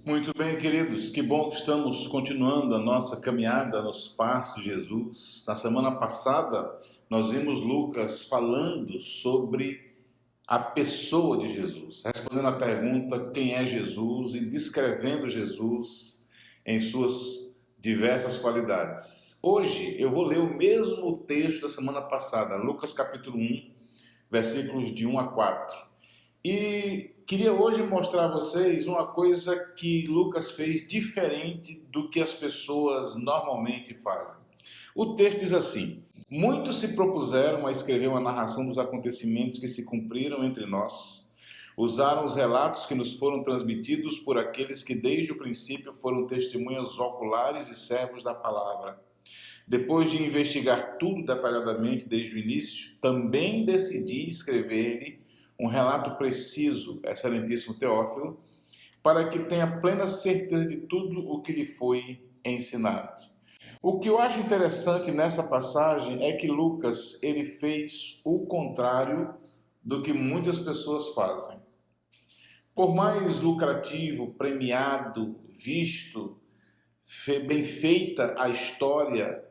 Muito bem, queridos, que bom que estamos continuando a nossa caminhada nos passos de Jesus. Na semana passada, nós vimos Lucas falando sobre a pessoa de Jesus, respondendo à pergunta quem é Jesus e descrevendo Jesus em suas diversas qualidades. Hoje eu vou ler o mesmo texto da semana passada, Lucas capítulo 1, versículos de 1 a 4. E queria hoje mostrar a vocês uma coisa que Lucas fez diferente do que as pessoas normalmente fazem. O texto diz assim: muitos se propuseram a escrever uma narração dos acontecimentos que se cumpriram entre nós. Usaram os relatos que nos foram transmitidos por aqueles que desde o princípio foram testemunhas oculares e servos da palavra. Depois de investigar tudo detalhadamente desde o início, também decidi escrever-lhe um relato preciso, excelentíssimo Teófilo, para que tenha plena certeza de tudo o que lhe foi ensinado. O que eu acho interessante nessa passagem é que Lucas ele fez o contrário do que muitas pessoas fazem. Por mais lucrativo, premiado, visto, bem feita a história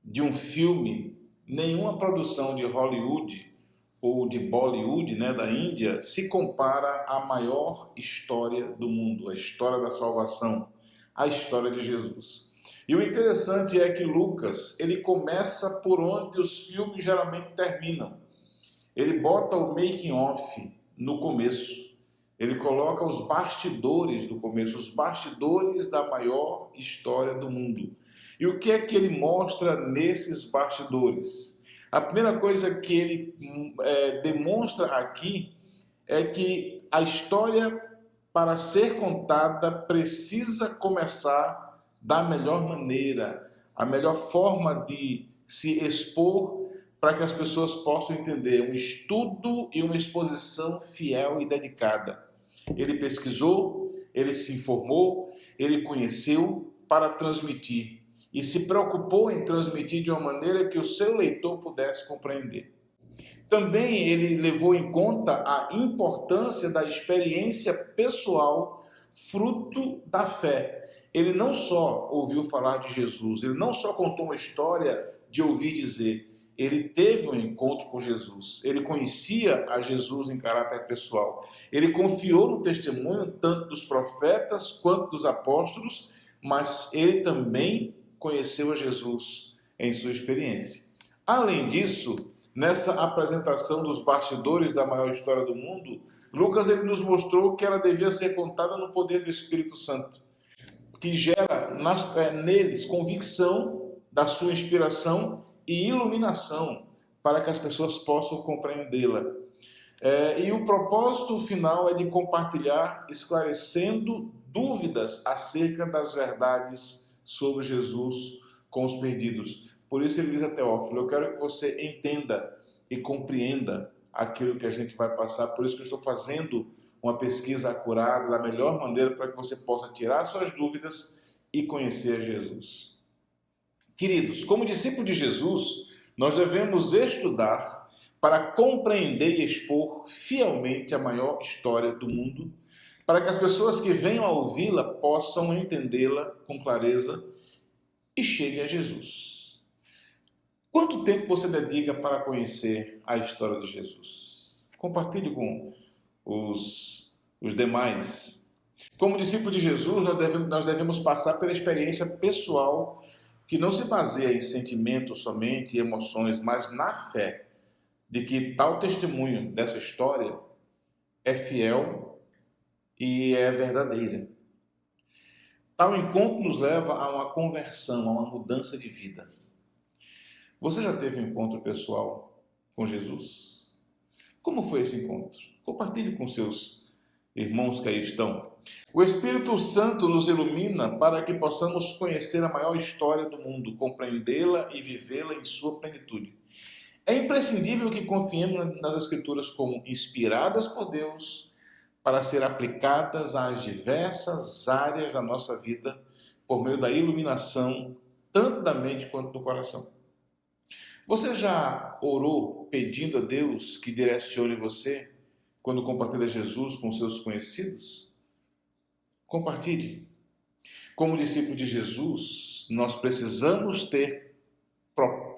de um filme, nenhuma produção de Hollywood ou de Bollywood, da Índia, se compara à maior história do mundo, a história da salvação, a história de Jesus. E o interessante é que Lucas, ele começa por onde os filmes geralmente terminam. Ele bota o making of no começo. Ele coloca os bastidores do começo, os bastidores da maior história do mundo. E o que é que ele mostra nesses bastidores? A primeira coisa que ele demonstra aqui é que a história, para ser contada, precisa começar da melhor maneira, a melhor forma de se expor para que as pessoas possam entender, um estudo e uma exposição fiel e dedicada. Ele pesquisou, ele se informou, ele conheceu para transmitir. E se preocupou em transmitir de uma maneira que o seu leitor pudesse compreender. Também ele levou em conta a importância da experiência pessoal, fruto da fé. Ele não só ouviu falar de Jesus, ele não só contou uma história de ouvir dizer, ele teve um encontro com Jesus, ele conhecia a Jesus em caráter pessoal, ele confiou no testemunho tanto dos profetas quanto dos apóstolos, mas ele também conheceu a Jesus em sua experiência. Além disso, nessa apresentação dos bastidores da maior história do mundo, Lucas ele nos mostrou que ela devia ser contada no poder do Espírito Santo, que gera neles convicção da sua inspiração e iluminação para que as pessoas possam compreendê-la. E o propósito final é de compartilhar, esclarecendo dúvidas acerca das verdades sobre Jesus com os perdidos. Por isso ele diz a Teófilo, eu quero que você entenda e compreenda aquilo que a gente vai passar, por isso que eu estou fazendo uma pesquisa acurada da melhor maneira para que você possa tirar suas dúvidas e conhecer Jesus. Queridos, como discípulo de Jesus, nós devemos estudar para compreender e expor fielmente a maior história do mundo, para que as pessoas que venham a ouvi-la possam entendê-la com clareza e cheguem a Jesus. Quanto tempo você dedica para conhecer a história de Jesus? Compartilhe com os demais. Como discípulo de Jesus, nós devemos passar pela experiência pessoal que não se baseia em sentimentos somente e emoções, mas na fé de que tal testemunho dessa história é fiel e é verdadeira. Tal encontro nos leva a uma conversão, a uma mudança de vida. Você já teve um encontro pessoal com Jesus? Como foi esse encontro? Compartilhe com seus irmãos que aí estão. O Espírito Santo nos ilumina para que possamos conhecer a maior história do mundo, compreendê-la e vivê-la em sua plenitude. É imprescindível que confiemos nas Escrituras como inspiradas por Deus para ser aplicadas às diversas áreas da nossa vida por meio da iluminação, tanto da mente quanto do coração. Você já orou pedindo a Deus que direcione você quando compartilha Jesus com seus conhecidos? Compartilhe. Como discípulo de Jesus, nós precisamos ter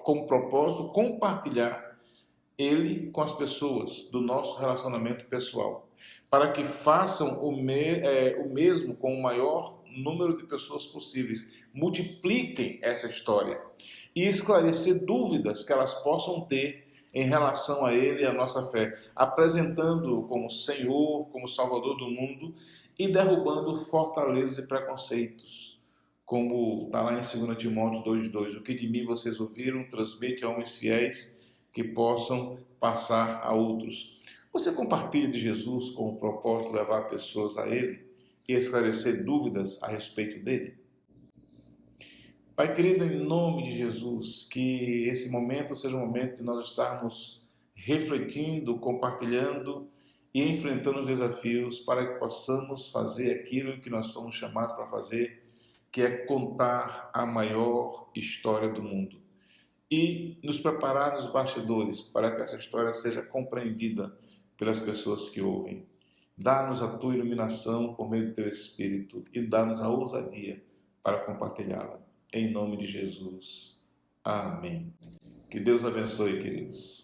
como propósito compartilhar Ele com as pessoas do nosso relacionamento pessoal, para que façam o mesmo com o maior número de pessoas possíveis. Multipliquem essa história e esclarecer dúvidas que elas possam ter em relação a Ele e a nossa fé, apresentando-o como Senhor, como Salvador do mundo e derrubando fortalezas e preconceitos. Como está lá em 2 Timóteo 2,2, o que de mim vocês ouviram, transmite a homens fiéis que possam passar a outros. Você compartilha de Jesus com o propósito de levar pessoas a Ele e esclarecer dúvidas a respeito dele? Pai querido, em nome de Jesus, que esse momento seja um momento de nós estarmos refletindo, compartilhando e enfrentando os desafios para que possamos fazer aquilo que nós fomos chamados para fazer, que é contar a maior história do mundo e nos preparar nos bastidores para que essa história seja compreendida pelas pessoas que ouvem. Dá-nos a tua iluminação por meio do teu Espírito e dá-nos a ousadia para compartilhá-la. Em nome de Jesus. Amém. Que Deus abençoe, queridos.